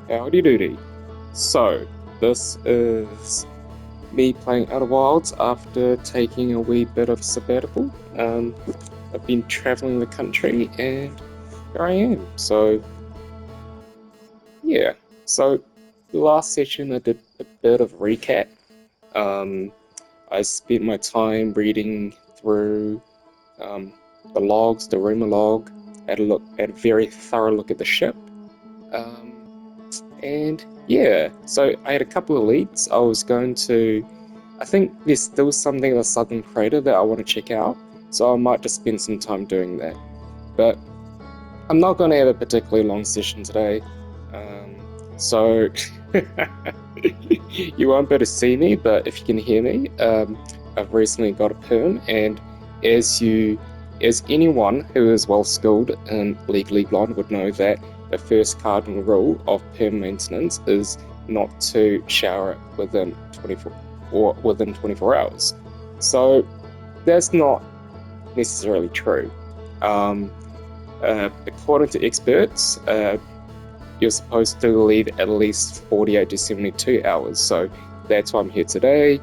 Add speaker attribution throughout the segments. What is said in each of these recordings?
Speaker 1: Howdy doody. So, this is me playing Outer Wilds after taking a wee bit of sabbatical. I've been traveling the country and here I am. So, yeah. So, last session I did a bit of recap. Um, I spent my time reading through um, the logs, the rumor log, had a very thorough look at the ship. Um, And yeah, so I had a couple of leads. I think there's still something in the Southern Crater that I want to check out, so I might just spend some time doing that. But I'm not going to have a particularly long session today, so you won't be able to see me, but if you can hear me, I've recently got a perm, and as you, as anyone who is well skilled in Legally Blonde would know that the first cardinal rule of perm maintenance is not to shower it within 24 hours. So that's not necessarily true. Um, According to experts, you're supposed to leave at least 48 to 72 hours. So that's why I'm here today.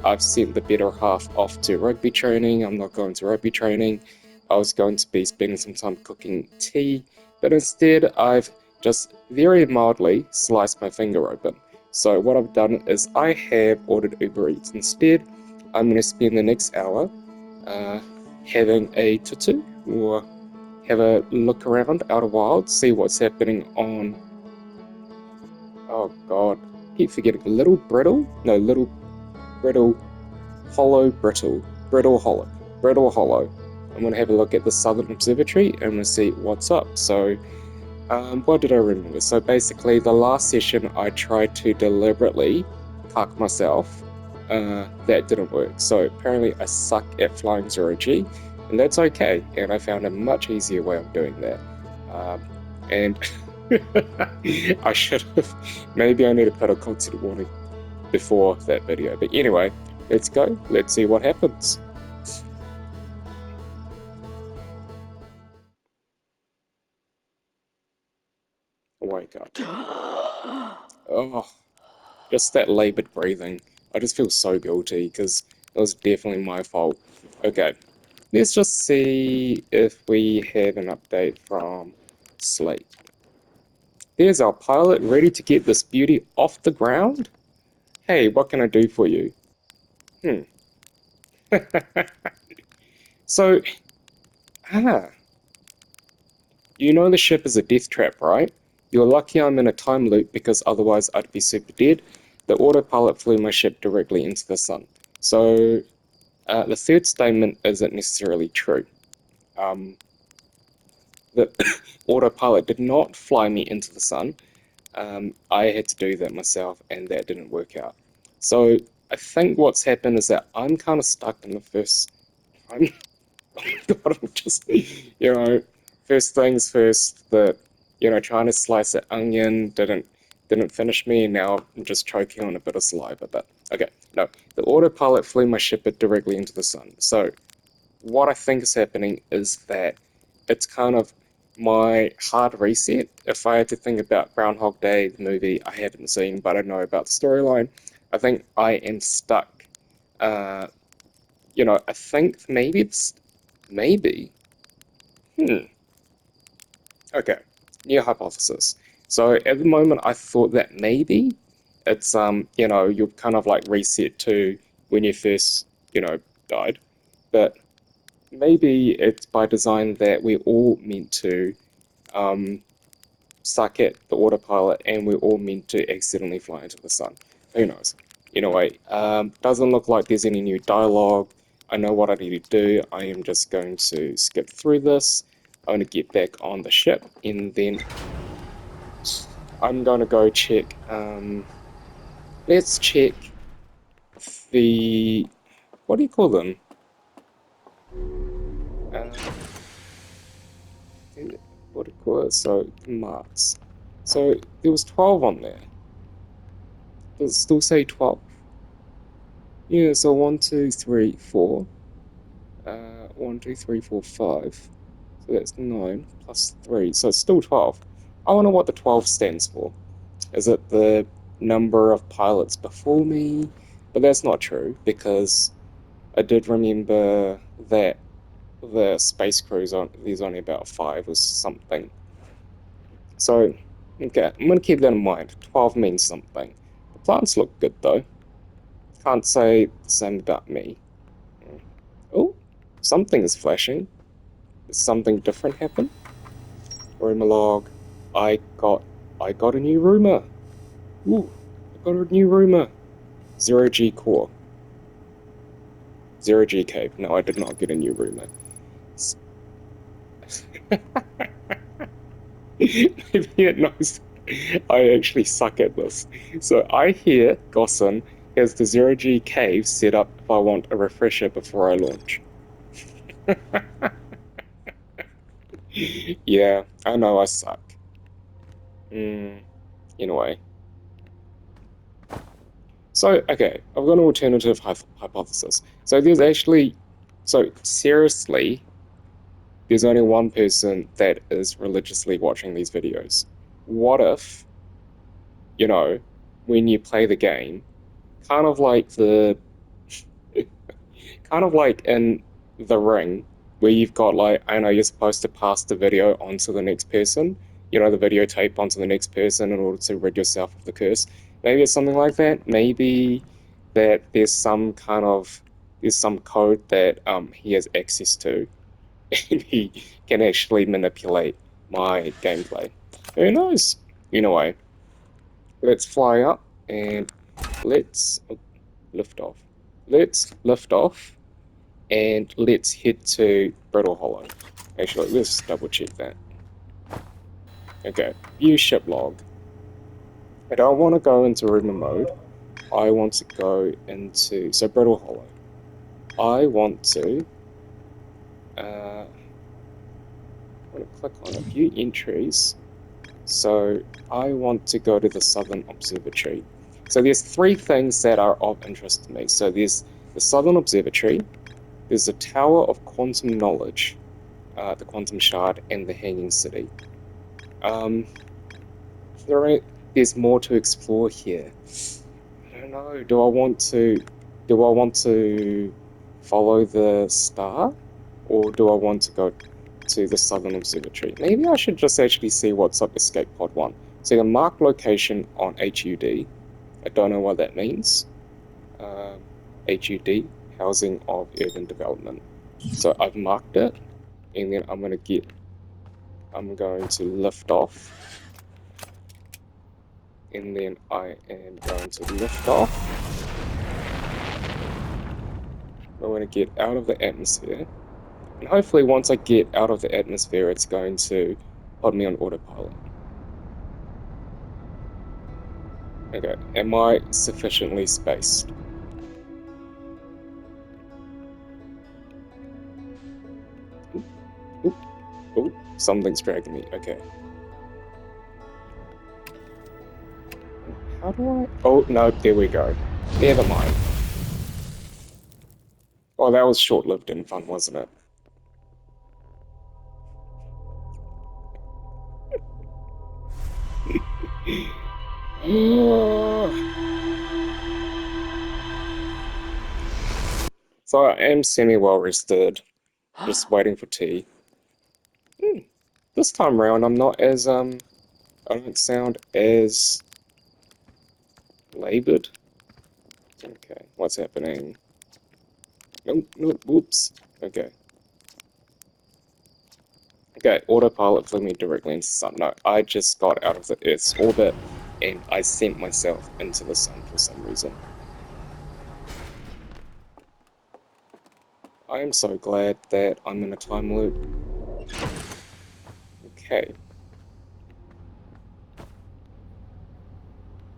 Speaker 1: I've sent the better half off to rugby training. I'm not going to rugby training. I was going to be spending some time cooking tea, but instead I've just very mildly sliced my finger open. So what I've done is I have ordered Uber Eats instead. I'm going to spend the next hour uh, having a tutu or have a look around Outer Wilds, see what's happening on. Oh god, keep forgetting. Little Brittle? No, Little Brittle Hollow Brittle. Brittle Hollow. Brittle Hollow. I'm gonna have a look at the Southern Observatory and I'm gonna see what's up. So, what did I remember? So basically, the last session I tried to deliberately cuck myself. That didn't work. So apparently, I suck at flying 0G, and that's okay. And I found a much easier way of doing that. And I should have. Maybe I need to put a content warning before that video. But anyway, let's go. Let's see what happens. Oh my god. Oh, just that labored breathing. I just feel so guilty because it was definitely my fault. Okay, let's just see if we have an update from Slate. There's our pilot ready to get this beauty off the ground. Hey, what can I do for you? Hmm. So, ah, you know the ship is a death trap, right? You're lucky I'm in a time loop because otherwise I'd be super dead. The autopilot flew my ship directly into the sun. So, the third statement isn't necessarily true. Um, the autopilot did not fly me into the sun. I had to do that myself, and that didn't work out. So I think what's happened is that I'm kind of stuck in the first. I'm, oh my god, I'm just, first things first. Trying to slice an onion didn't finish me, and now I'm just choking on a bit of saliva. But okay, no, the autopilot flew my ship directly into the sun. So what I think is happening is that it's kind of my hard reset. If I had to think about Groundhog Day, the movie I haven't seen, but I know about the storyline, I think I am stuck. Uh, I think maybe. Hmm. Okay. New hypothesis. So at the moment, I thought that maybe it's you're kind of like reset to when you first died, but maybe it's by design that we're all meant to um, suck at the autopilot and we're all meant to accidentally fly into the sun. Who knows? Anyway, doesn't look like there's any new dialogue. I know what I need to do. I am just going to skip through this. I'm going to get back on the ship and then I'm going to go check. Let's check the. What do you call them? Uh, what do you call it? So, marks. So, there was 12 on there. Does it still say 12? Yeah, so 1, 2, 3, 4. 1, 2, 3, 4, 5. So that's 9 plus 3. So it's still 12. I wonder what the 12 stands for. Is it the number of pilots before me? But that's not true, because I did remember that the space crews on there's only about 5 or something. So, okay, I'm gonna keep that in mind. 12 means something. The plants look good though. Can't say the same about me. Oh, something is flashing. Did something different happen? Rumor log. I got I got a new rumor. Ooh, I got a new rumor. 0G core. 0G cave. No, I did not get a new rumor. Maybe it knows I actually suck at this. So I hear Gossin has the 0G cave set up if I want a refresher before I launch. Yeah, I know I suck. Anyway. So, okay, I've got an alternative hypothesis. So there's actually, so seriously, there's only one person that is religiously watching these videos. What if, when you play the game, kind of like kind of like in The Ring, where you've got like, I know you're supposed to pass the video on to the next person, the videotape onto the next person in order to rid yourself of the curse. Maybe it's something like that. Maybe that there's some code that he has access to, and he can actually manipulate my gameplay. Who knows? Anyway, let's fly up and let's lift off. Let's lift off and let's head to Brittle Hollow. Actually, let's double check that. Okay, view ship log. I don't want to go into rumor mode. I want to go into, so Brittle Hollow. I want to, I want to click on a view entries. So I want to go to the Southern Observatory. So there's 3 things that are of interest to me. So there's the Southern Observatory, there's the Tower of Quantum Knowledge, the Quantum Shard, and the Hanging City. Um, there's more to explore here. I don't know. Do I want to follow the star, or do I want to go to the Southern Observatory? Maybe I should just actually see what's up Escape Pod 1. So the mark location on HUD. I don't know what that means. HUD, Housing of Urban Development. So I've marked it, and then I'm going to lift off, and then I am going to lift off. I want to get out of the atmosphere, and hopefully once I get out of the atmosphere, it's going to put me on autopilot. Okay, am I sufficiently spaced? Oop, oop, something's dragging me. Okay. How do I? Oh, no, there we go. Never mind. Oh, that was short-lived and fun, wasn't it? So I am semi-well rested, just waiting for tea. This time around, I'm not as, I don't sound as labored. Okay, what's happening? Nope, nope, whoops. Okay. Okay, autopilot flew me directly into the sun. No, I just got out of the Earth's orbit, and I sent myself into the sun for some reason. I am so glad that I'm in a time loop. Okay.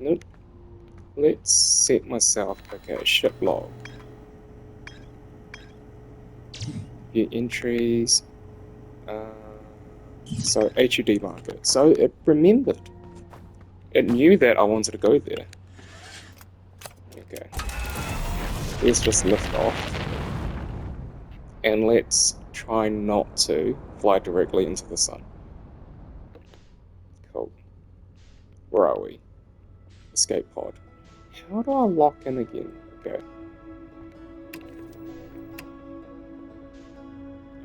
Speaker 1: Nope. Let's set myself. Okay, ship log. View entries. So HUD marker. So it remembered. It knew that I wanted to go there. Okay. Let's just lift off. And let's try not to fly directly into the sun. Cool. Where are we? escape pod. How do I lock in again? Okay.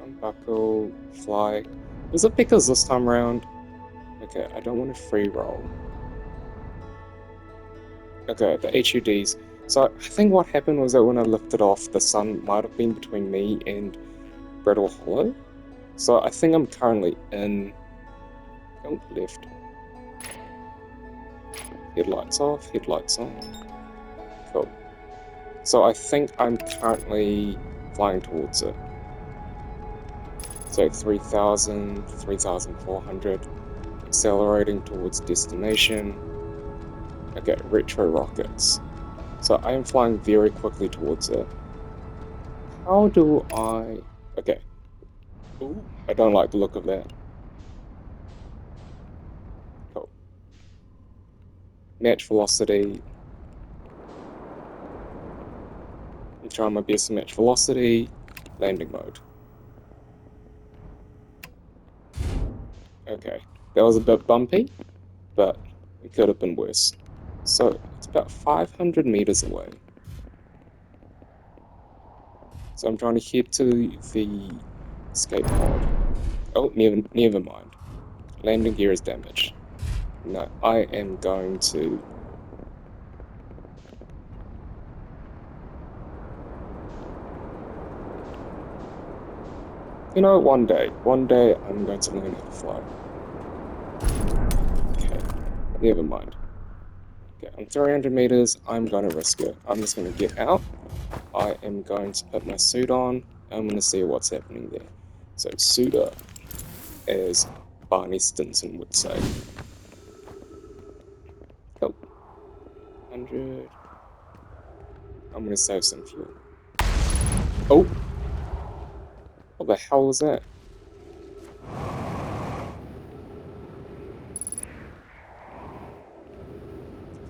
Speaker 1: Unbuckle, fly. Was it because this time around? Okay, I don't want to free roll. Okay, the HUDs. So I think what happened was that when I lifted off, the sun might have been between me and Brittle Hollow. So I think I'm currently in... Oh, left. Headlights off, headlights on. Cool. So I think I'm currently flying towards it. So 3,000, 3,400, accelerating towards destination. Okay, retro rockets. So I am flying very quickly towards it. How do I... Okay. Ooh, I don't like the look of that. Cool. Match velocity. I'm trying my best to match velocity. Landing mode. Okay. That was a bit bumpy, but it could have been worse. So it's about 500 meters away. So I'm trying to head to the escape pod. Oh, never mind. Landing gear is damaged. No, I am going to... You know, one day I'm going to learn how to fly. Okay, never mind. Okay, I'm 300 meters, I'm going to risk it. I'm just going to get out. I am going to put my suit on. I'm going to see what's happening there. So, suit up, as Barney Stinson would say. Oh, 100. I'm going to save some fuel. Oh! What the hell was that?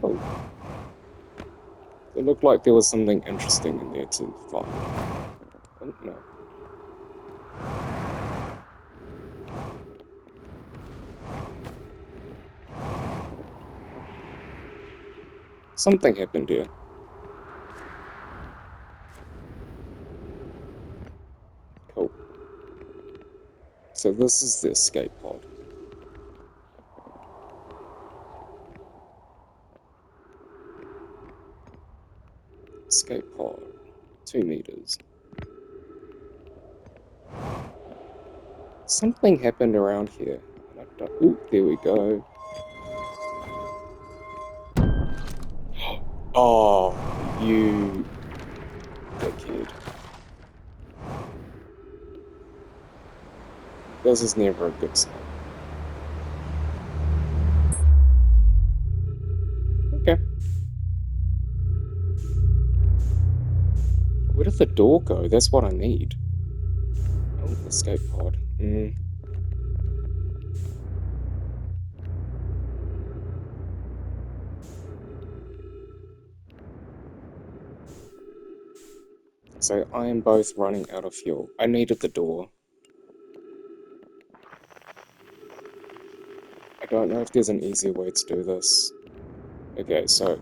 Speaker 1: Oh. It looked like there was something interesting in there to find. Oh, no. Something happened here. Cool. So this is the escape pod. Escape pod. 2 meters. Something happened around here. Ooh, there we go. Oh, you dickhead. This is never a good sign. Okay. Where did the door go? That's what I need. Oh, escape pod. So I am both running out of fuel. I needed the door. I don't know if there's an easier way to do this. Okay, so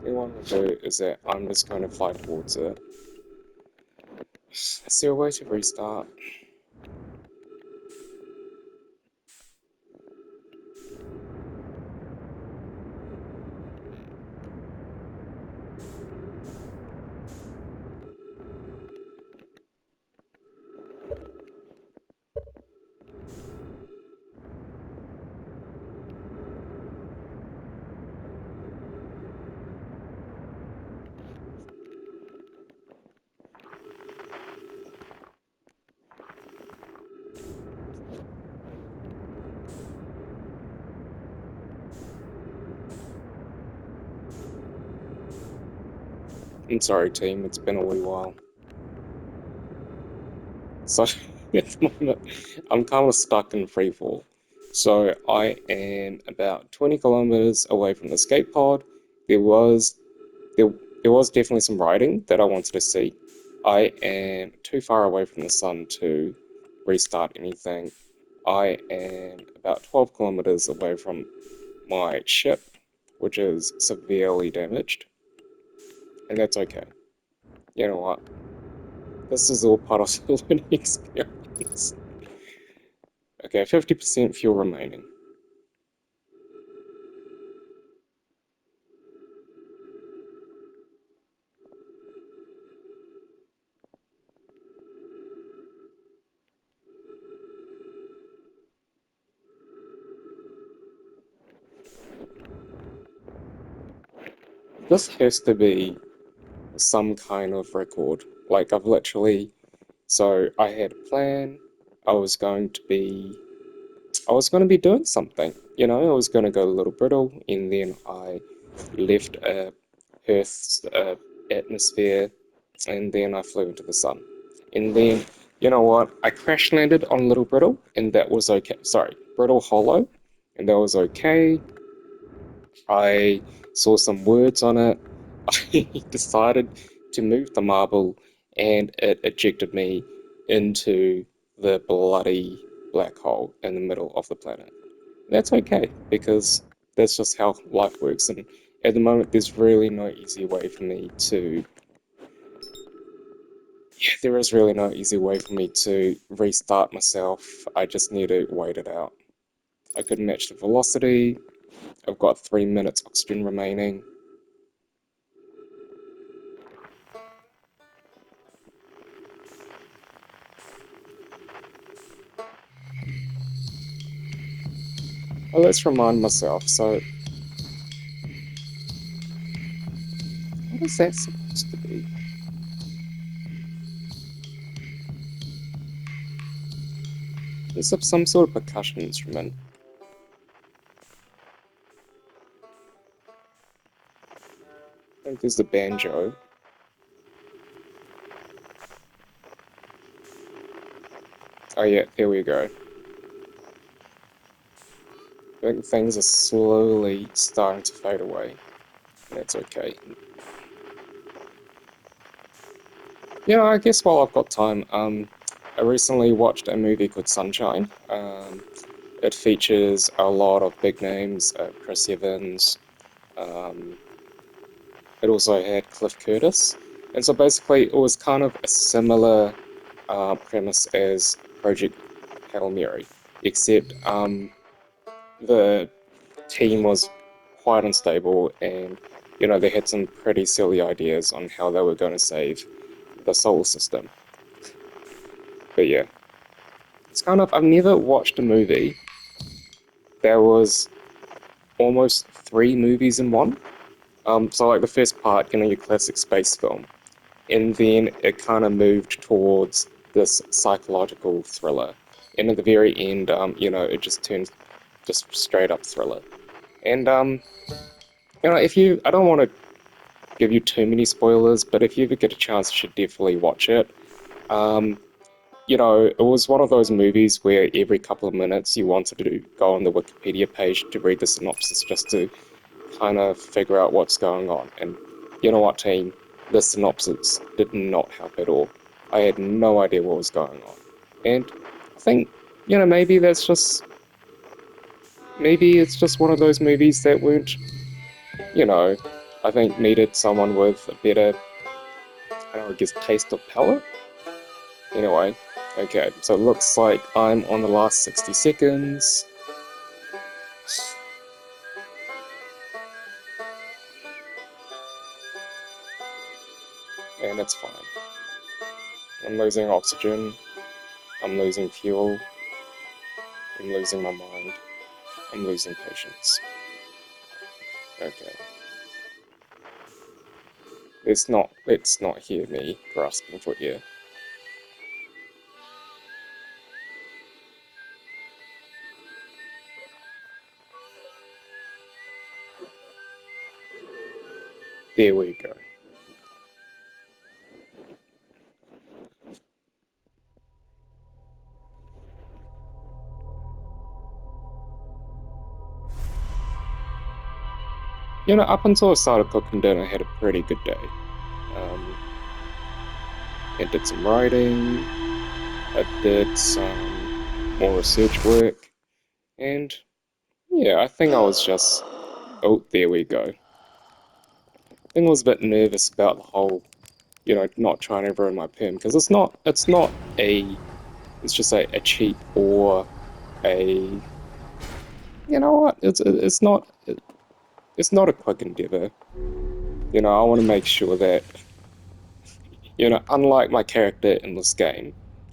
Speaker 1: what I want to do is that I'm just going to fly towards it. Is there a way to restart? I'm sorry, team, it's been a wee while. So, at the moment, I'm kind of stuck in freefall. So, I am about 20 kilometers away from the escape pod. There was definitely some writing that I wanted to see. I am too far away from the sun to restart anything. I am about 12 kilometers away from my ship, which is severely damaged, and that's okay. You know what? This is all part of the learning experience. Okay, 50% fuel remaining. This has to be some kind of record. Like, I've literally. So, I had a plan. I was going to be. I was going to be doing something. You know, I was going to go a little brittle, and then I left Earth's atmosphere, and then I flew into the sun. And then, you know what? I crash landed on Little Brittle, and that was okay. Sorry, Brittle Hollow, and that was okay. I saw some words on it. I decided to move the marble, and it ejected me into the bloody black hole in the middle of the planet. That's okay, because that's just how life works, and at the moment, there's really no easy way for me to. Yeah, there is really no easy way for me to restart myself. I just need to wait it out. I could match the velocity. I've got 3 minutes oxygen remaining. Well, let's remind myself. So, what is that supposed to be? Is it some sort of percussion instrument? I think there's the banjo. Oh yeah, there we go. I think things are slowly starting to fade away. That's okay. Yeah, I guess while I've got time, I recently watched a movie called Sunshine. It features a lot of big names, Chris Evans. Um, it also had Cliff Curtis, and so basically it was kind of a similar premise as Project Hail Mary, except the team was quite unstable, and you know they had some pretty silly ideas on how they were going to save the solar system. But yeah, it's kind of I've never watched a movie that was almost three movies in one. So like the first part, you know, your classic space film, and then it kind of moved towards this psychological thriller, and at the very end, you know, it just turns just straight up thriller. And you know, if you, I don't want to give you too many spoilers, but if you ever get a chance, you should definitely watch it. Um, you know, it was one of those movies where every couple of minutes you wanted to go on the Wikipedia page to read the synopsis just to kind of figure out what's going on. And you know what, team? The synopsis did not help at all. I had no idea what was going on. And I think, you know, maybe it's just one of those movies that weren't, you know, I think needed someone with a better, I don't know, I guess, taste or palate. Anyway, okay, so it looks like I'm on the last 60 seconds. And it's fine. I'm losing oxygen, I'm losing fuel, I'm losing my mind, I'm losing patience. Okay. Let's not hear me grasping for air. There we go. You know, up until I started cooking dinner, I had a pretty good day. Um, I did some writing, I did some. more research work, and yeah, I think I was just... Oh, there we go. I think I was a bit nervous about the whole, not trying to ruin my perm, because it's not a, let's just say, a cheat or a, you know what, it's not a quick endeavor. I want to make sure that, unlike my character in this game,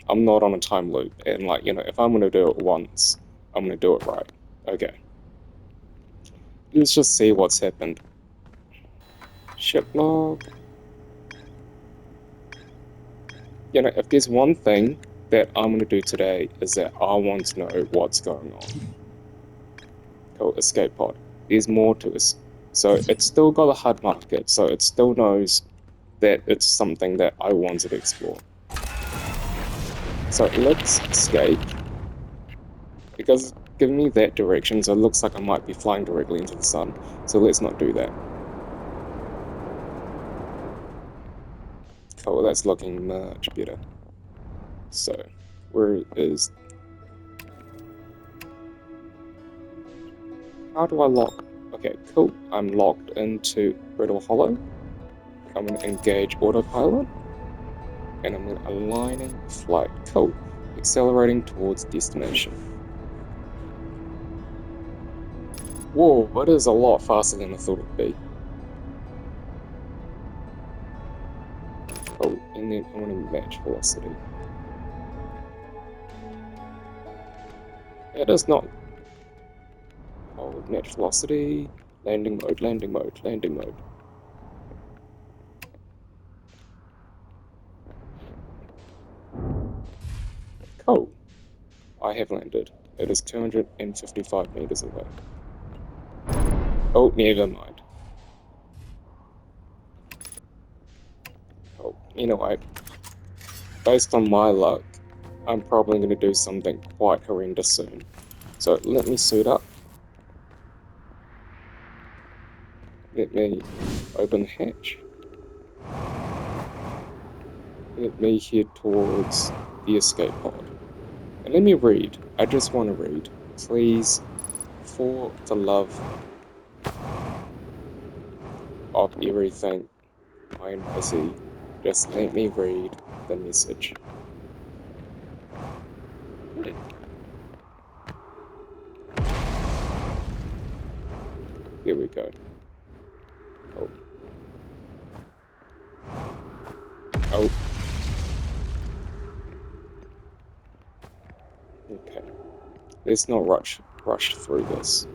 Speaker 1: I'm not on a time loop, and like, if I'm gonna do it once, I'm gonna do it right. Okay, let's just see what's happened. Ship log. If there's one thing that I'm gonna do today is that I want to know what's going on. Cool, escape pod. There's more to this. So it's still got a HUD market, so it still knows that it's something that I wanted to explore. So let's escape, because it's giving me that direction, so it looks like I might be flying directly into the sun. So let's not do that. Cool, that's looking much better. So, where is... How do I lock? Okay, cool. I'm locked into Brittle Hollow. I'm going to engage autopilot. And I'm going to aligning flight. Cool. Accelerating towards destination. Whoa, that is a lot faster than I thought it would be. Oh, and then I want to match velocity. It is not... Oh, match velocity. Landing mode, landing mode, landing mode. Cool. I have landed. It is 255 meters away. Oh, never mind. Oh, based on my luck, I'm probably going to do something quite horrendous soon. So let me suit up. Let me open the hatch. Let me head towards the escape pod. And let me read. I just want to read. Please, for the love of everything I see, just let me read the message. Here we go. Oh. Oh. Okay. Let's not rush through this.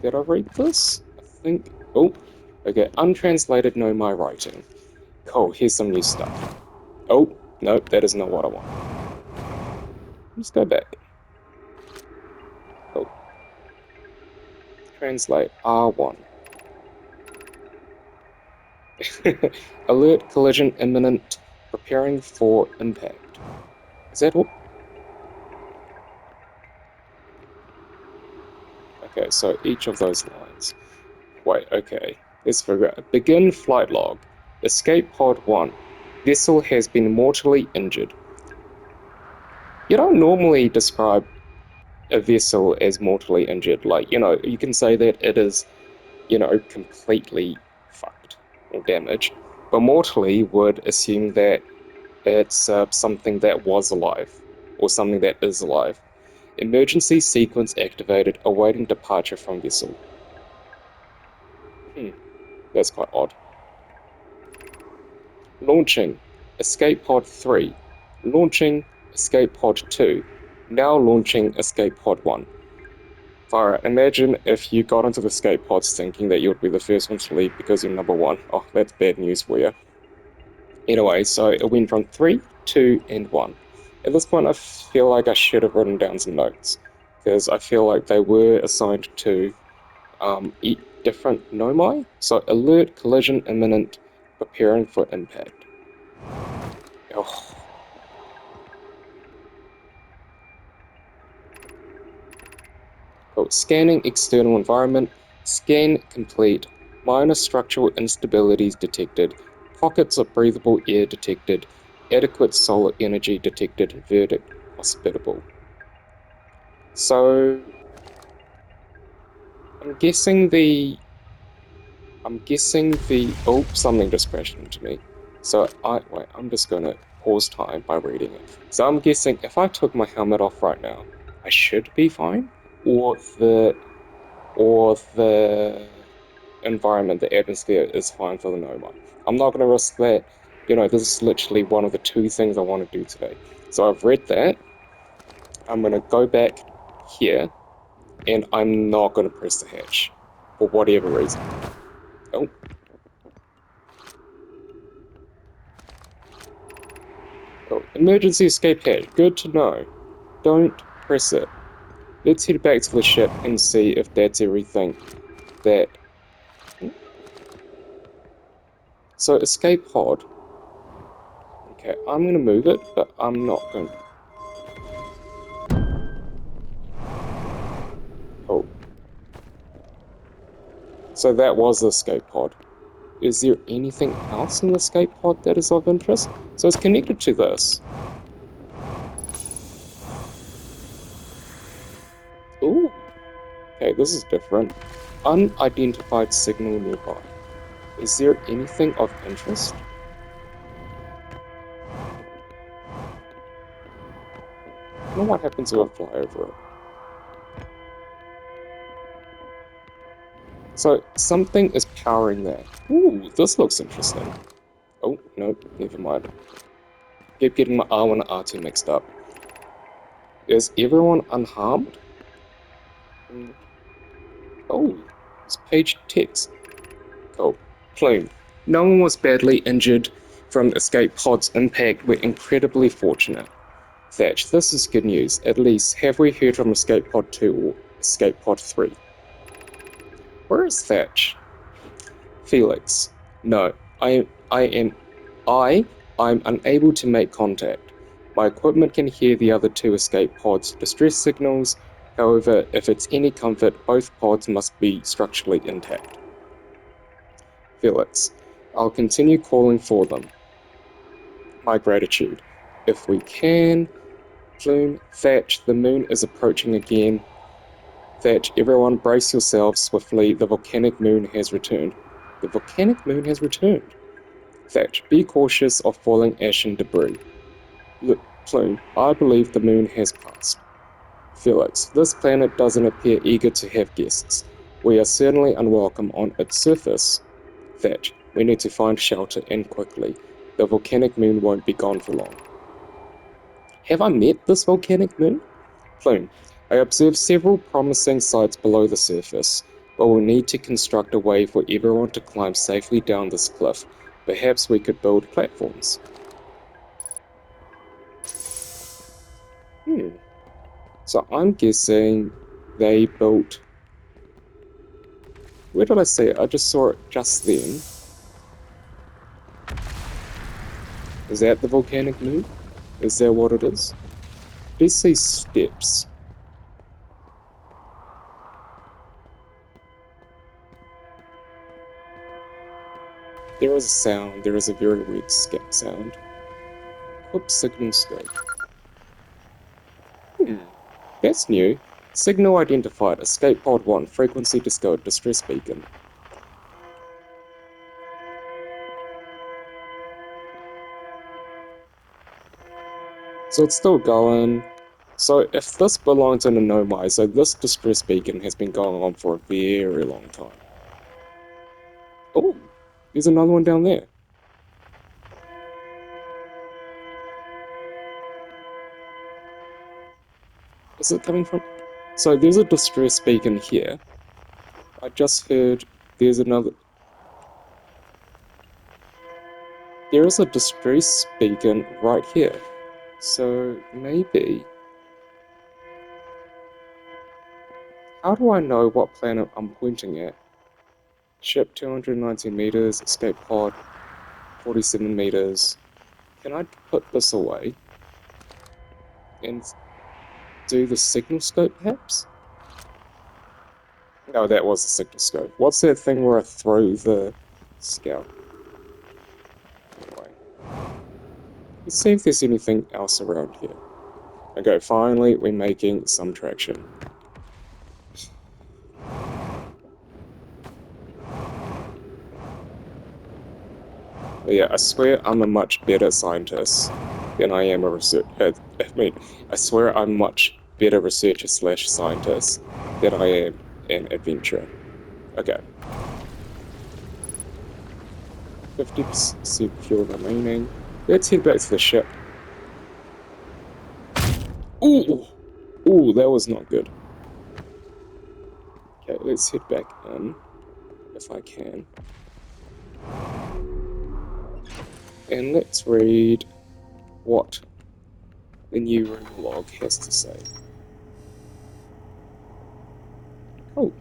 Speaker 1: Did I read this? I think... Oh. Okay. Untranslated, no my writing. Cool. Here's some new stuff. Oh. Nope. That is not what I want. Let's go back. Oh. Translate R1. Alert, collision imminent, preparing for impact. Is that all? Okay, so each of those lines. Wait, okay. Let's figure out. Begin flight log. Escape pod 1. Vessel has been mortally injured. You don't normally describe a vessel as mortally injured. Like, you can say that it is, completely fucked or damaged. But mortally would assume that it's something that was alive, or something that is alive. Emergency sequence activated, awaiting departure from vessel. That's quite odd. Launching. Escape pod 3. Launching escape pod 2. Now launching escape pod 1. Fire, imagine if you got into the escape pods thinking that you would be the first one to leave because you're number 1. Oh, that's bad news for you. Anyway, so it went from 3, 2, and 1. At this point, I feel like I should have written down some notes, because I feel like they were assigned to different nomai. So alert, collision, imminent, preparing for impact. Oh. Cool. Scanning external environment. Scan complete. Minor structural instabilities detected. Pockets of breathable air detected. Adequate solar energy detected. Verdict hospitable. So I'm guessing the oh, something just crashed into me. So wait, I'm just gonna pause time by reading it. So I'm guessing if I took my helmet off right now, I should be fine, or the environment, the atmosphere is fine for the Nomad. I'm not gonna risk that. This is literally one of the two things I want to do today. So I've read that. I'm gonna go back here, and I'm not gonna press the hatch for whatever reason. Oh. Oh, emergency escape hatch. Good to know. Don't press it. Let's head back to the ship and see if that's everything that... So, escape pod. Okay, I'm going to move it, but I'm not going to... Oh. So that was the escape pod. Is there anything else in the escape pod that is of interest? So it's connected to this. Ooh. Okay, this is different. Unidentified signal nearby. Is there anything of interest? I don't know what happens if I fly over it. So something is powering that. Ooh, this looks interesting. Oh, no, never mind. Keep getting my R1 and R2 mixed up. Is everyone unharmed? Oh, it's page text. Cool. Plume. No one was badly injured from escape pod's impact. We're incredibly fortunate. Thatch, this is good news. At least, have we heard from escape pod 2 or escape pod 3? Where is Thatch? Felix. No, I'm unable to make contact. My equipment can hear the other two escape pods' distress signals. However, if it's any comfort, both pods must be structurally intact. Felix. I'll continue calling for them. My gratitude. If we can. Plume. Thatch, the moon is approaching again. Thatch, everyone brace yourselves swiftly. The volcanic moon has returned. The volcanic moon has returned. Thatch, be cautious of falling ash and debris. Plume, I believe the moon has passed. Felix, this planet doesn't appear eager to have guests. We are certainly unwelcome on its surface. Thatch, we need to find shelter and quickly. The volcanic moon won't be gone for long. Have I met this volcanic moon? Plume, I observed several promising sites below the surface, but we'll need to construct a way for everyone to climb safely down this cliff. Perhaps we could build platforms. So I'm guessing they built... Where did I see it? I just saw it just then. Is that the volcanic moon? Is that what it is? Let's see steps. There is a sound. There is a very weird sound. Equip signal scope. That's new. Signal identified. Escape pod 1. Frequency discovered. Distress beacon. So it's still going. So if this belongs in a nomai, so this distress beacon has been going on for a very long time. Oh, there's another one down there. Is it coming from... So there's a distress beacon here. I just heard there's another... There is a distress beacon right here. So maybe... How do I know what planet I'm pointing at? Ship 290 meters, escape pod 47 meters. Can I put this away? And do the signal scope perhaps? No, that was the signal scope. What's that thing where I throw the scout? Anyway. Let's see if there's anything else around here. Okay, finally we're making some traction. But yeah, I swear I'm a much better scientist than I am a researcher. I swear I'm much better researcher slash scientist than I am an adventurer. Okay. 50% fuel remaining. Let's head back to the ship. Ooh! Ooh, that was not good. Okay, let's head back in, if I can. And let's read what the new room log has to say. Oh,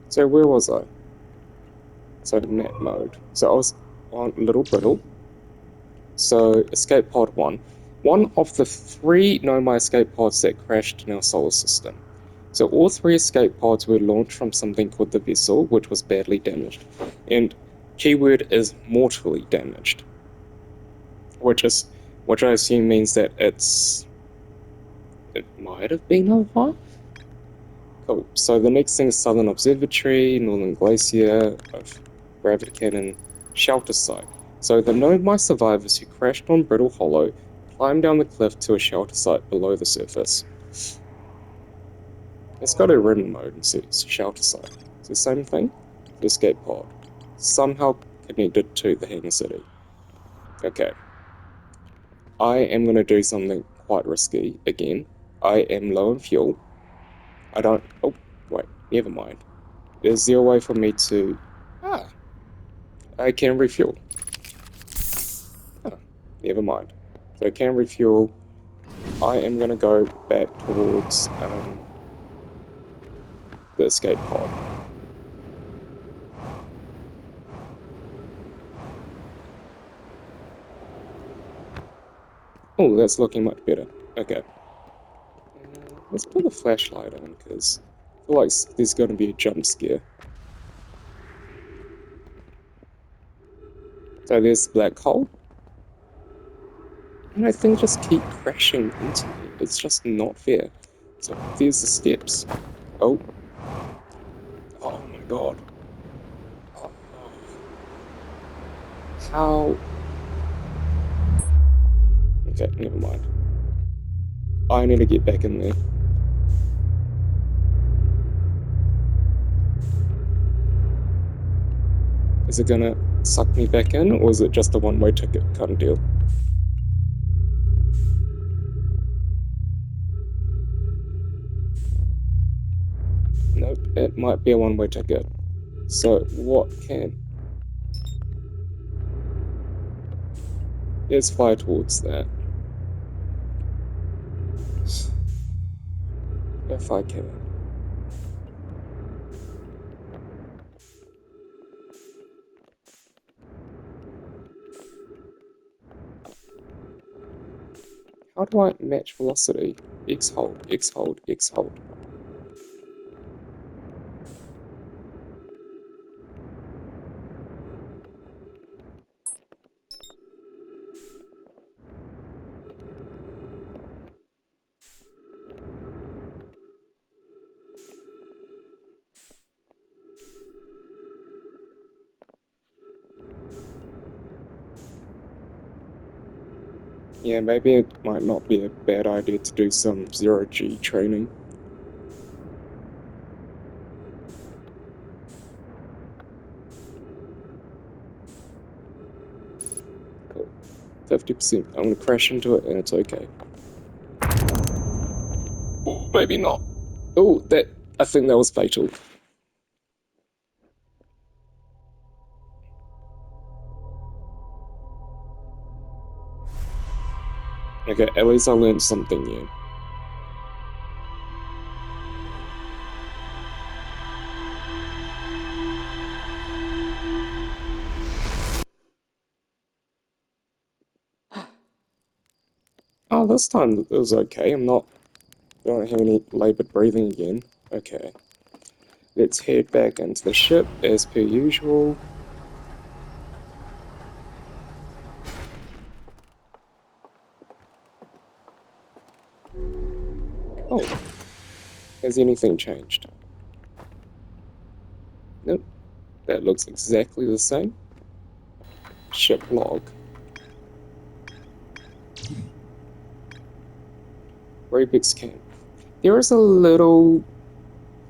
Speaker 1: so where was I? So map mode. So I was on Little Brittle. So escape pod 1. One of the 3 Nomai escape pods that crashed in our solar system. So all 3 escape pods were launched from something called the vessel, which was badly damaged. And keyword is mortally damaged. Which I assume means that it might have been over. Cool. So the next thing is Southern Observatory, Northern Glacier of Gravity Cannon Shelter Site. So the Nomai survivors who crashed on Brittle Hollow climbed down the cliff to a shelter site below the surface. It's got a written mode and says shelter site. It's the same thing. The escape pod. Somehow connected to the Hangar City. Okay. I am going to do something quite risky again. I am low on fuel. I don't... Oh, wait. Never mind. Is there a way for me to... Ah, I can refuel. Oh, never mind. So I can refuel. I am going to go back towards the escape pod. Oh, that's looking much better. Okay. Let's put the flashlight on, because I feel like there's going to be a jump scare. So there's the black hole. And things just keep crashing into me. It's just not fair. So there's the steps. Oh. Oh my god. Oh. How? Okay, never mind. I need to get back in there. Is it gonna suck me back in, or is it just a one-way ticket kind of deal? Nope, it might be a one-way ticket. So what can... Let's fly towards that. If I can. How do I match velocity? X hold, X hold, X hold. Yeah, maybe it might not be a bad idea to do some zero-G training. Cool. 50%. I'm gonna crash into it and it's okay. Ooh, maybe not. Oh, I think that was fatal. Okay, at least I learned something new. Oh, this time it was okay. I don't have any labored breathing again. Okay. Let's head back into the ship as per usual. Has anything changed? Nope. That looks exactly the same. Ship log. Rubik's Camp. There is a little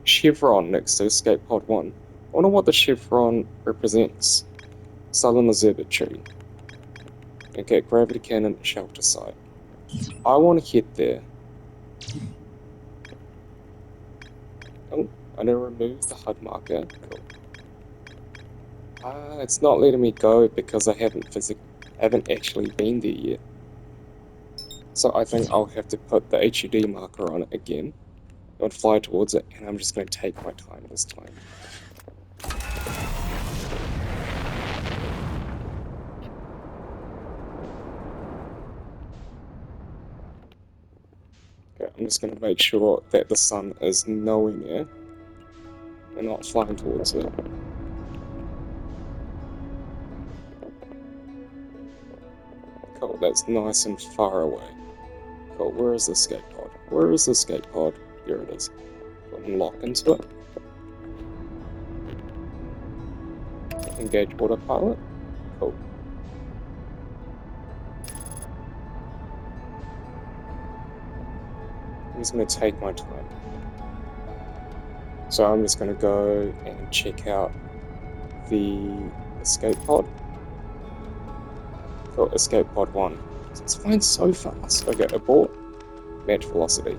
Speaker 1: chevron next to Escape Pod 1. I wonder what the chevron represents. Southern Observatory. Okay, gravity cannon, shelter site. I want to head there. Oh, I need to remove the HUD marker. Cool. It's not letting me go because I haven't actually been there yet. So I think I'll have to put the HUD marker on it again and fly towards it, and I'm just going to take my time this time. Okay, I'm just going to make sure that the sun is nowhere near and not flying towards it. Cool, that's nice and far away. Cool, where is the escape pod? Where is the escape pod? There it is. Unlock into it. Engage autopilot. Cool. I'm just going to take my time. So I'm just going to go and check out the escape pod. Cool, escape pod 1. It's flying so fast. Okay, abort. Match velocity.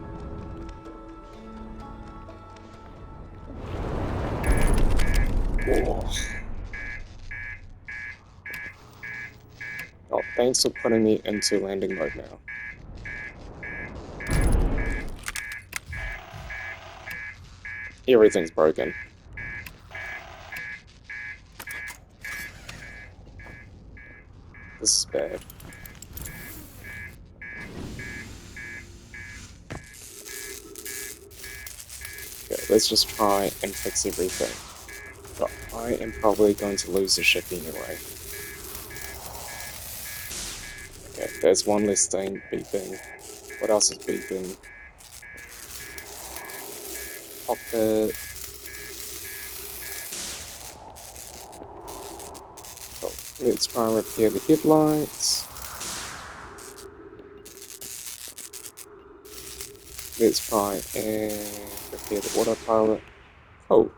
Speaker 1: Oh. Oh, thanks for putting me into landing mode now. Everything's broken. This is bad. Okay, let's just try and fix everything. But I am probably going to lose the ship anyway. Okay, there's one less thing beeping. What else is beeping? Cockpit. Cool. Let's try and repair the headlights. Let's try and repair the autopilot. Oh.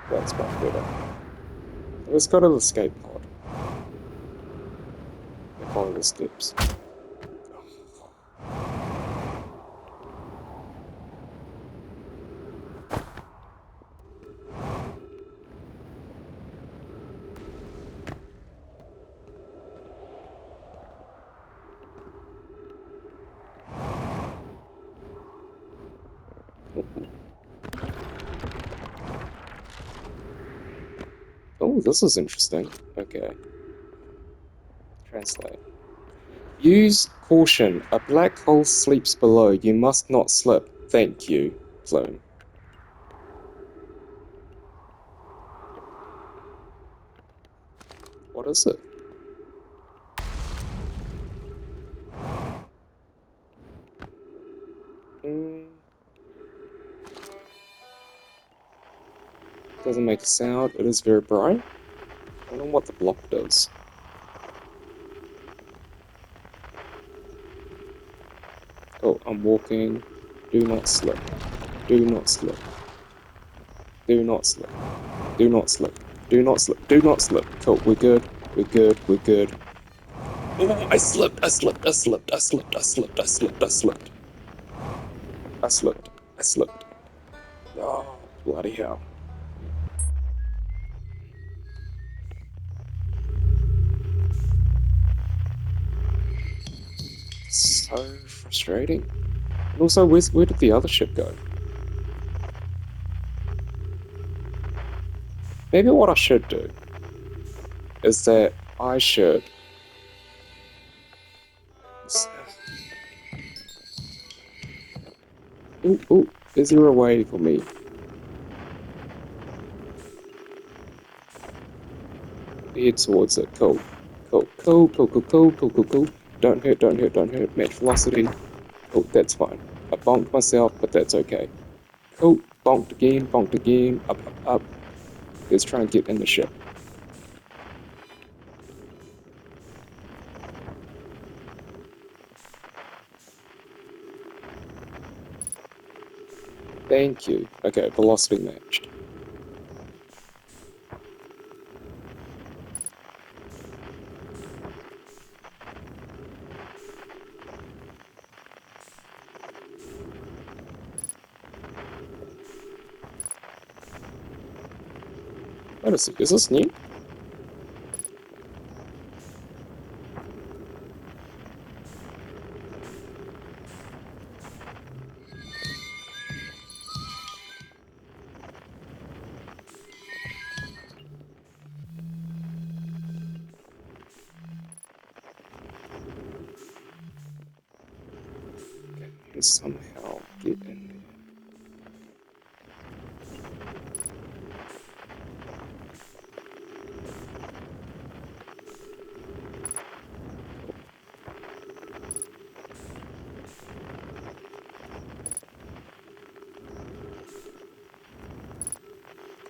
Speaker 1: That's much better. Let's go to the escape pod. And follow the steps. Oh, this is interesting. Okay. Translate. Use caution. A black hole sleeps below. You must not slip. Thank you, Flume. What is it? Doesn't make a sound. It is very bright. I don't know what the block does. Oh, I'm walking. Do not slip. Do not slip. Do not slip. Do not slip. Do not slip. Do not slip. Cool, we're good. We're good. We're good. Oh, I slipped. I slipped. I slipped. I slipped. I slipped. I slipped. I slipped. I slipped. I slipped. Oh, bloody hell. So frustrating. And also, where did the other ship go? Maybe what I should do is that I should... Ooh, is there a way for me? Head towards it. Cool. Cool. Cool, cool, cool, cool, cool, cool, cool. Don't hurt, don't hurt, don't hurt. Match velocity. Oh, that's fine. I bonked myself, but that's okay. Cool. Bonked again, bonked again. Up, up, up. Let's try and get in the ship. Thank you. Okay, velocity matched. Wait a sec, is this new? Okay, and somehow get in there.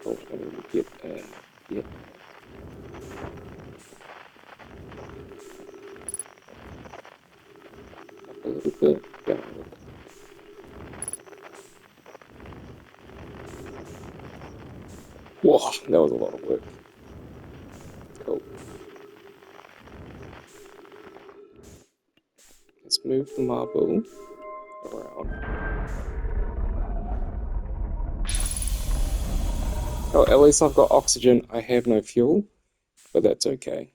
Speaker 1: Cool, and we get in. Yep. Up a little bit, down a little bit. Whoa, that was a lot of work. Cool. Let's move the marble around. Oh, at least I've got oxygen. I have no fuel, but that's okay.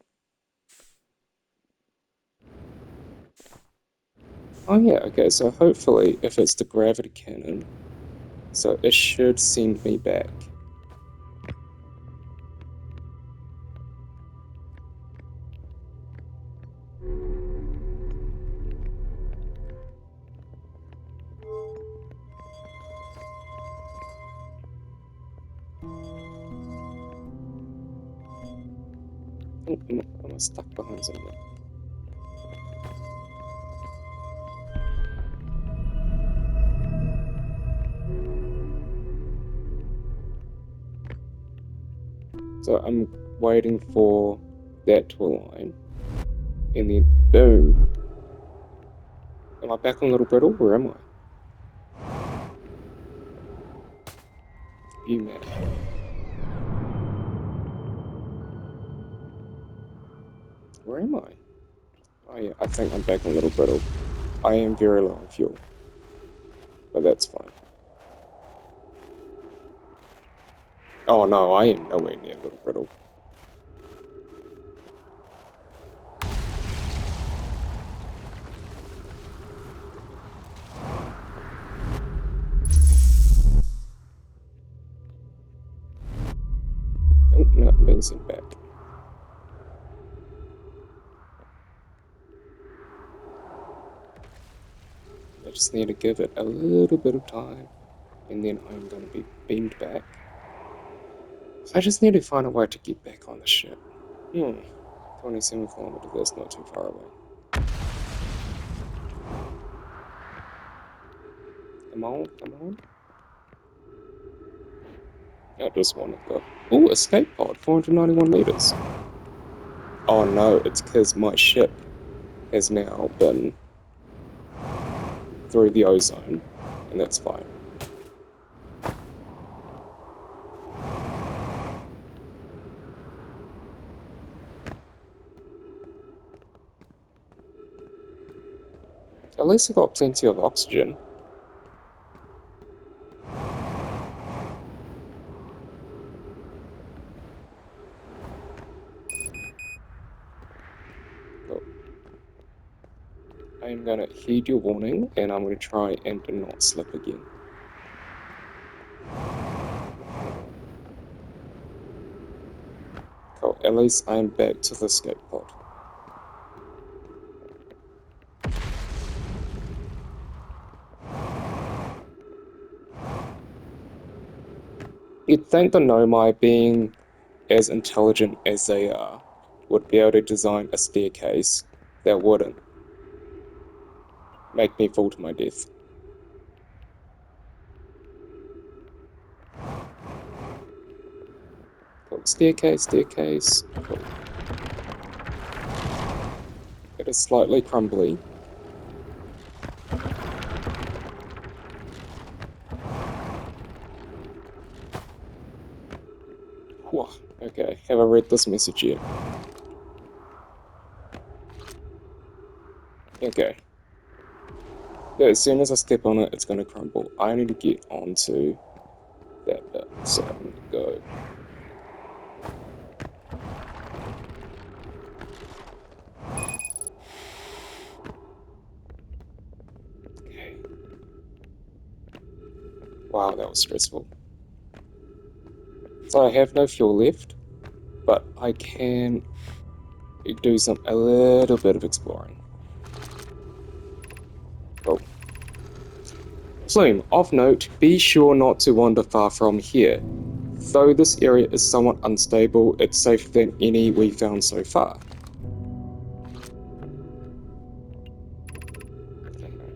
Speaker 1: Oh yeah, okay, so hopefully if it's the gravity cannon, so it should send me back. Oh, I'm stuck behind something. So I'm waiting for that to align, and then boom. Am I back on Little Brittle? Where am I? You map. Where am I? Oh yeah, I think I'm back on Little Brittle. I am very low on fuel, but that's fine. Oh no, I am nowhere near Little Brittle. Oh, no, I'm being sent back. I just need to give it a little bit of time, and then I'm gonna be beamed back. I just need to find a way to get back on the ship. 27 kilometers, that's not too far away. Come on, come on. I just want to go. Oh, escape pod, 491 meters. Oh no, it's because my ship has now been through the ozone, and that's fine. At least I got plenty of oxygen. But I am gonna heed your warning, and I'm gonna try and not slip again. Cool, at least I'm back to the escape pod. You'd think the Nomai, being as intelligent as they are, would be able to design a staircase that wouldn't make me fall to my death. staircase, staircase. Cool. It is slightly crumbly. Whew. Okay, have I read this message yet? Okay. Yeah, as soon as I step on it, it's going to crumble. I need to get onto that bit, so I'm going to go. Okay. Wow, that was stressful. So I have no fuel left, but I can do a little bit of exploring. Cool. Plume, of note, be sure not to wander far from here. Though this area is somewhat unstable, it's safer than any we found so far.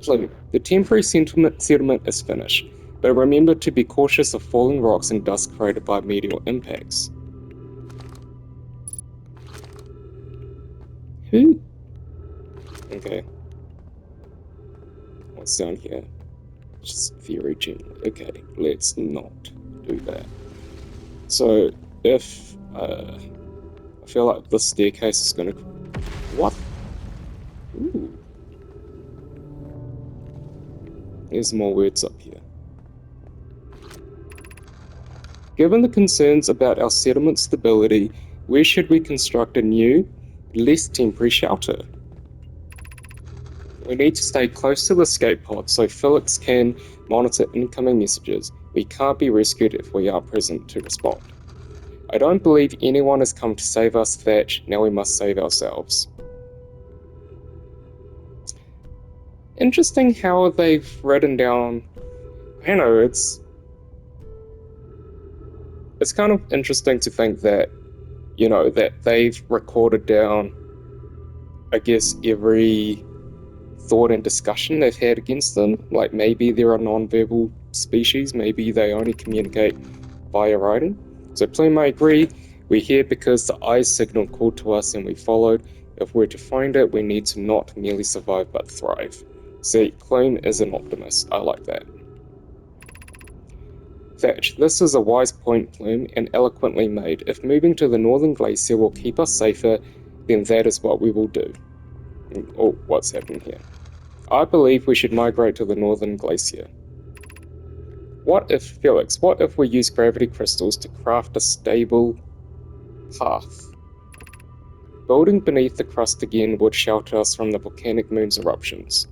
Speaker 1: Plume, the temporary settlement is finished, but remember to be cautious of falling rocks and dust created by meteor impacts. Who? Okay. What's down here? Just very gently. Okay, let's not do that. So, if, I feel like this staircase is gonna... What? Ooh. There's more words up here. Given the concerns about our settlement stability, where should we construct a new, less temporary shelter? We need to stay close to the escape pod so Felix can monitor incoming messages. We can't be rescued if we are present to respond. I don't believe anyone has come to save us, Thatch. Now we must save ourselves. Interesting how they've written down... I don't know, it's kind of interesting to think that, you know, that they've recorded down, I guess, every thought and discussion they've had against them. Like, maybe they're a non-verbal species, maybe they only communicate via writing. So Plume, I agree, we're here because the eyes signal called to us and we followed. If we're to find it, we need to not merely survive but thrive. See, Plume is an optimist. I like that. Thatch, this is a wise point, Plume, and eloquently made. If moving to the northern glacier will keep us safer, then that is what we will do. Oh, what's happening here? I believe we should migrate to the northern glacier. What if, Felix, what if we use gravity crystals to craft a stable path? Building beneath the crust again would shelter us from the volcanic moon's eruptions.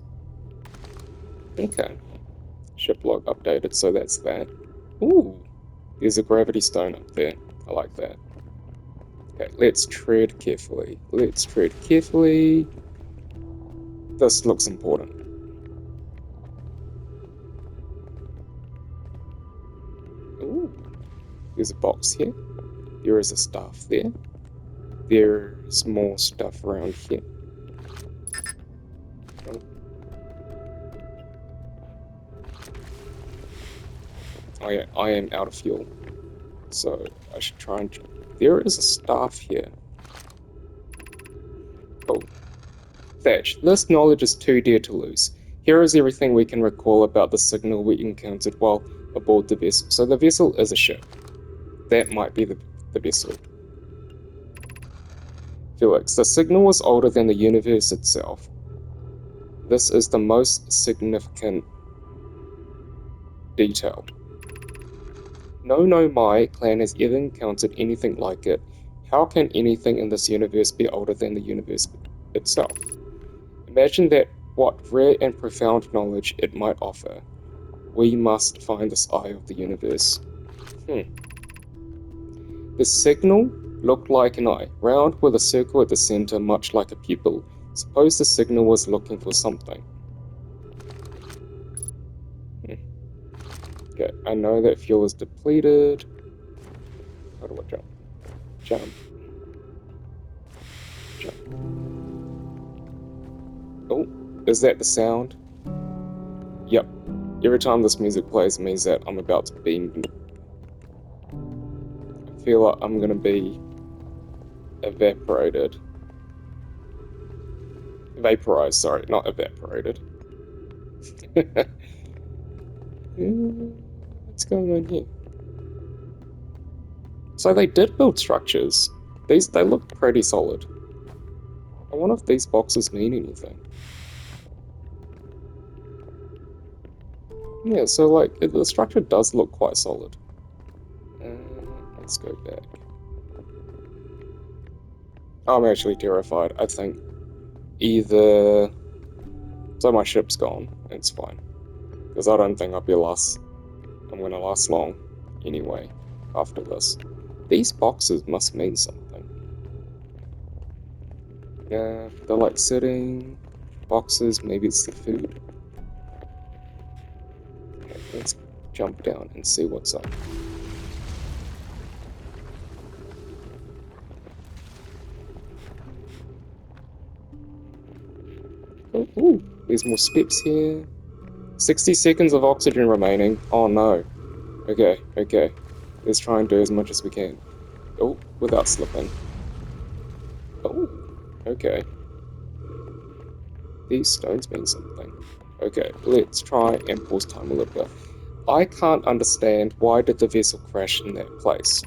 Speaker 1: Okay. Ship log updated, so that's that. Ooh, there's a gravity stone up there. I like that. Okay, let's tread carefully. Let's tread carefully. This looks important. Ooh, there's a box here. There is a staff there. There's more stuff around here. Oh, I am out of fuel, so I should try and... There is a staff here. Oh. Thatch, this knowledge is too dear to lose. Here is everything we can recall about the signal we encountered while aboard the vessel. So the vessel is a ship. That might be the vessel. Felix, the signal was older than the universe itself. This is the most significant detail. No, my clan has ever encountered anything like it. How can anything in this universe be older than the universe itself? Imagine that, what rare and profound knowledge it might offer. We must find this eye of the universe. The signal looked like an eye, round with a circle at the center, much like a pupil. Suppose the signal was looking for something. Okay, I know that fuel is depleted. How do I jump? Jump. Jump. Oh, is that the sound? Yep. Every time this music plays, it means that I'm about to beam. feel like I'm gonna be evaporated. Vaporized, sorry, not evaporated. What's going on here? So they did build structures. They look pretty solid. I wonder if these boxes mean anything. Yeah, so like the structure does look quite solid. Let's go back. I'm actually terrified. I think either so my ship's gone. It's fine because I don't think I'm gonna last long anyway after this. These boxes must mean something. Yeah, they're like sitting boxes. Maybe it's the food. Okay, let's jump down and see what's up. Oh, ooh, there's more steps here. 60 seconds of oxygen remaining. Oh no. Okay, okay. Let's try and do as much as we can. Oh, without slipping. Oh, okay. These stones mean something. Okay, let's try and pause time a little bit. I can't understand why did the vessel crash in that place.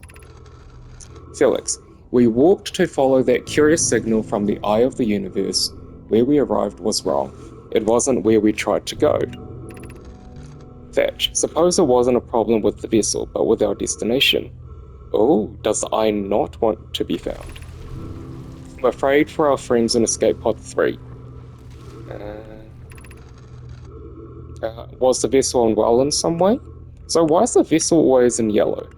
Speaker 1: Felix, we walked to follow that curious signal from the eye of the universe. Where we arrived was wrong. It wasn't where we tried to go. Thatch, suppose it wasn't a problem with the vessel, but with our destination. Oh, does the eye not want to be found? I'm afraid for our friends in Escape Pod 3. Was the vessel unwell in some way? So why is the vessel always in yellow?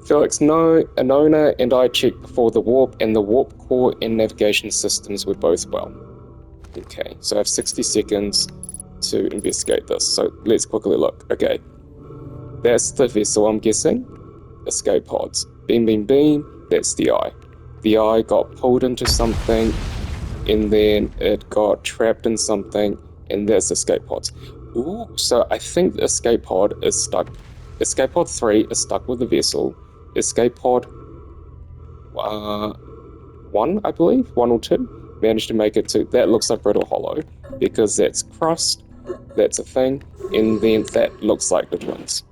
Speaker 1: Felix, no, Anona and I checked before the warp, and the warp core and navigation systems were both well. Okay, so I have 60 seconds to investigate this, so let's quickly look. Okay, that's the vessel, I'm guessing. Escape pods. Beam, beam, beam, that's the eye. The eye got pulled into something, and then it got trapped in something, and that's escape pods. Ooh, so I think the escape pod is stuck. Escape pod 3 is stuck with the vessel. Escape pod 1, I believe, 1 or 2, managed to make it to. That looks like Brittle Hollow, because that's crust, that's a thing, and then that looks like the twins.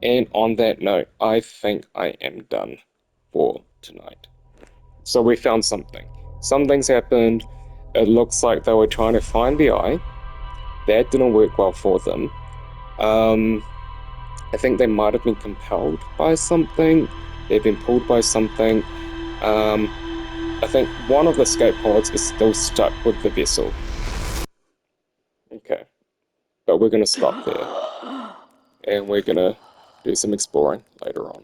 Speaker 1: And on that note, I think I am done for tonight. So we found something. Something's happened. It looks like they were trying to find the eye. That didn't work well for them. I think they might have been compelled by something. They've been pulled by something. I think one of the escape pods is still stuck with the vessel. Okay, but we're gonna stop there, and we're gonna do some exploring later on.